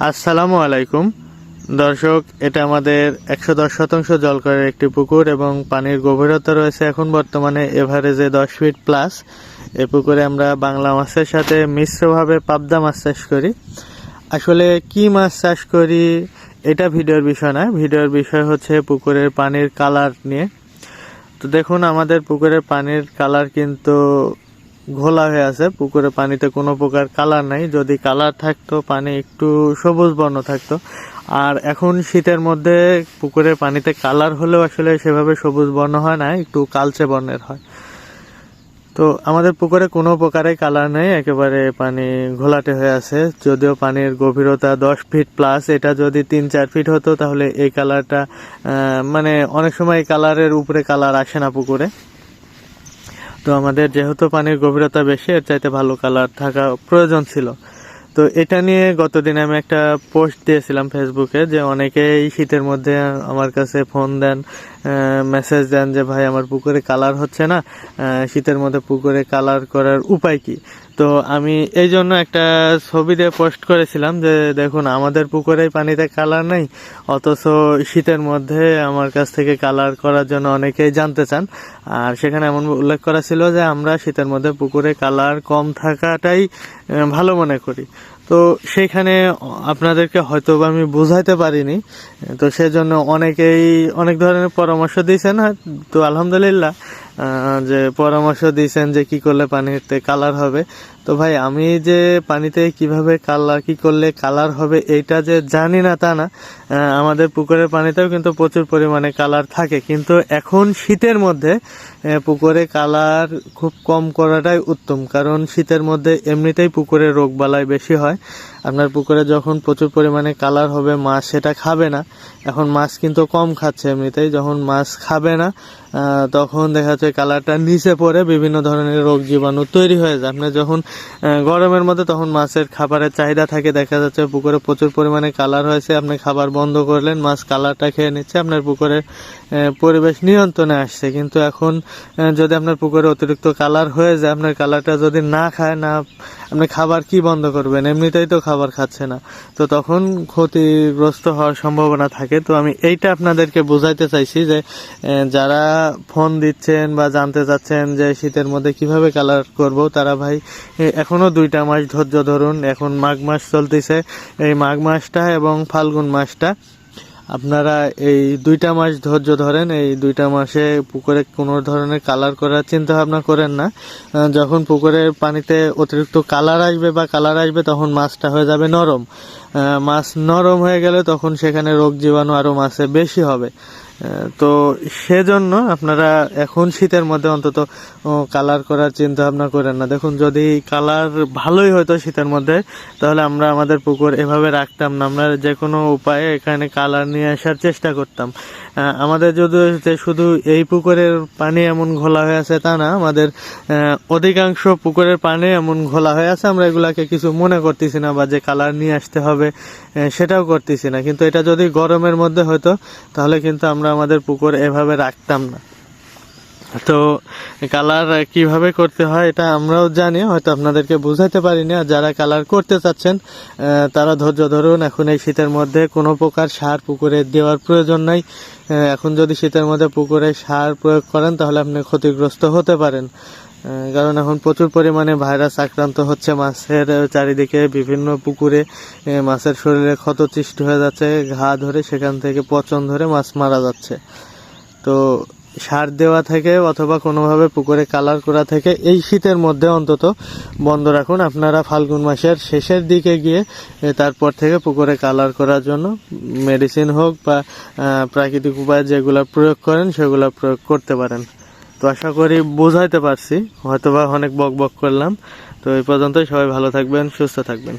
আসসালামু আলাইকুম দর্শক, এটা আমাদের 110% জলকরের একটি পুকুর এবং পানির গভীরতা রয়েছে এখন বর্তমানে এভারেজে 10 ফিট প্লাস। এ পুকুরে আমরা বাংলা মাছের সাথে মিশ্রভাবে পাবদা মাছ চাষ করি। আসলে কি মাছ চাষ করি এটা ভিডিওর বিষয় না, ভিডিওর বিষয় হচ্ছে পুকুরের পানির কালার নিয়ে। তো দেখুন, আমাদের পুকুরের পানির কালার কিন্তু ঘোলা হয়ে আছে। পুকুরে পানিতে কোনো প্রকার কালার নাই। যদি কালার থাকতো পানি একটু সবুজ বর্ণ থাকতো। আর এখন শীতের মধ্যে পুকুরের পানিতে কালার হলেও আসলে সেভাবে সবুজ বর্ণ হয় না, একটু কালচে বর্ণের হয়। তো আমাদের পুকুরে কোনো প্রকারে কালার নেই, একেবারে পানি ঘোলাটে হয়ে আছে। যদিও পানির গভীরতা 10 ফিট প্লাস, এটা যদি 3-4 ফিট হতো তাহলে এই কালারটা মানে অনেক সময় এই কালারের উপরে কালার আসে না পুকুরে। তো আমাদের যেহেতু পানির গভীরতা বেশি, এর চাইতে ভালো কালার থাকা প্রয়োজন ছিল। তো এটা নিয়ে গতদিন আমি একটা পোস্ট দিয়েছিলাম ফেসবুকে, যে অনেকেই শীতের মধ্যে আমার কাছে ফোন দেন, মেসেজ দেন যে ভাই আমার পুকুরে কালার হচ্ছে না, শীতের মধ্যে পুকুরে কালার করার উপায় কি। তো আমি এই জন্য একটা ছবি দিয়ে পোস্ট করেছিলাম যে দেখুন, আমাদের পুকুরেই পানিতে কালার নেই, অথচ শীতের মধ্যে আমার কাছ থেকে কালার করার জন্য অনেকেই জানতে চান। আর সেখানে এমন উল্লেখ করা ছিল যে আমরা শীতের মধ্যে পুকুরে কালার কম থাকাটাই ভালো মনে করি। তো সেখানে আপনাদেরকে হয়তো আমি বুঝাইতে পারিনি, তো সেজন্য অনেকেই অনেক ধরনের পরামর্শ দিয়েছেন। তো আলহামদুলিল্লাহ যে পরামর্শ দিয়েছেন যে কি করলে পানিতে কালার হবে। তো ভাই, আমি যে পানিতে কিভাবে কালার, কি করলে কালার হবে এইটা যে জানি না তা না। আমাদের পুকুরের পানিতেও কিন্তু প্রচুর পরিমাণে কালার থাকে, কিন্তু এখন শীতের মধ্যে পুকুরে কালার খুব কম করাটাই উত্তম। কারণ শীতের মধ্যে এমনিতেই পুকুরে রোগবালাই বেশি হয়। আপনার পুকুরে যখন প্রচুর পরিমাণে কালার হবে, মাছ সেটা খাবে না। এখন মাছ কিন্তু কম খাচ্ছে এমনিতেই, যখন মাছ খাবে না তখন দেখা যাচ্ছে কালারটা নিচে পড়ে বিভিন্ন ধরনের রোগ জীবাণু তৈরি হয়ে যায়। আপনার যখন গরমের মধ্যে তখন মাছের খাবারের চাহিদা থাকে, দেখা যাচ্ছে পুকুরে প্রচুর পরিমাণে কালার হয়েছে, আপনি খাবার বন্ধ করলেন, মাছ কালারটা খেয়ে নিচ্ছে, আপনার পুকুরের পরিবেশ নিয়ন্ত্রণে আসছে। কিন্তু এখন যদি আপনার পুকুরে অতিরিক্ত কালার হয়ে যায়, আপনার কালারটা যদি না খায় না, আপনি খাবার কি বন্ধ করবেন, এমনিতেই তো খাবার খাচ্ছে না, তো তখন ক্ষতিগ্রস্ত হওয়ার সম্ভাবনা থাকে। তো আমি এইটা আপনাদেরকে বোঝাইতে চাইছি যে যারা ফোন দিচ্ছেন বা জানতে চাচ্ছেন যে শীতের মধ্যে কিভাবে কালার করব, তারা ভাই এখনো 2টা মাস ধৈর্য ধরুন। এখন মাঘ মাস চলতেছে, এই মাঘ মাসটা এবং ফাল্গুন মাসটা আপনারা এই 2টা মাস ধৈর্য ধরেন। এই 2টা মাসে পুকুরে কোনো ধরনের কালার করার চিন্তা ভাবনা করেন না। যখন পুকুরের পানিতে অতিরিক্ত কালার আসবে তখন মাছটা হয়ে যাবে নরম। মাছ নরম হয়ে গেলে তখন সেখানে রোগ জীবাণু আরও মাছে বেশি হবে। তো সেজন্য আপনারা এখন শীতের মধ্যে অন্তত কালার করার চিন্তা ভাবনা করেন না। দেখুন, যদি কালার ভালোই হতো শীতের মধ্যে, তাহলে আমরা আমাদের পুকুর এভাবে রাখতাম না, আমরা যে কোনো উপায়ে এখানে কালার নিয়ে আসার চেষ্টা করতাম। আমাদের যদি যে শুধু এই পুকুরের পানি এমন ঘোলা হয়ে আছে তা না, আমাদের অধিকাংশ পুকুরের পানি এমন ঘোলা হয়ে আছে, আমরা এগুলাকে কিছু মনে করতেছি না, বা যে কালার নিয়ে আসতে হবে সেটাও করতেছি না। কিন্তু এটা যদি গরমের মধ্যে হতো তাহলে কিন্তু আমরা আমাদের পুকুর এভাবে রাখতাম না। তো কালার কিভাবে করতে হয় এটা আমরাও জানি, হয়তো আপনাদেরকে বোঝাতে পারিনি। আর যারা কালার করতে চাচ্ছেন তারা ধৈর্য ধরুন। এখন এই শীতের মধ্যে কোনো প্রকার সার পুকুরে দেওয়ার প্রয়োজন নাই। এখন যদি শীতের মধ্যে পুকুরে সার প্রয়োগ করেন তাহলে আপনি ক্ষতিগ্রস্ত হতে পারেন। কারণ এখন প্রচুর পরিমাণে ভাইরাস আক্রান্ত হচ্ছে মাছের চারিদিকে, বিভিন্ন পুকুরে মাছের শরীরে ক্ষত সৃষ্টি হয়ে যাচ্ছে, ঘা ধরে সেখান থেকে পচন ধরে মাছ মারা যাচ্ছে। তো সার দেওয়া থেকে অথবা কোনোভাবে পুকুরে কালার করা থেকে এই শীতের মধ্যে অন্তত বন্ধ রাখুন। আপনারা ফাল্গুন মাসের শেষের দিকে গিয়ে তারপর থেকে পুকুরে কালার করার জন্য মেডিসিন হোক বা প্রাকৃতিক উপায় যেগুলো প্রয়োগ করেন সেগুলো প্রয়োগ করতে পারেন। তো আশা করি বোঝাইতে পারছি, হয়তোবা অনেক বক বক করলাম। তো এই পর্যন্তই, সবাই ভালো থাকবেন, সুস্থ থাকবেন।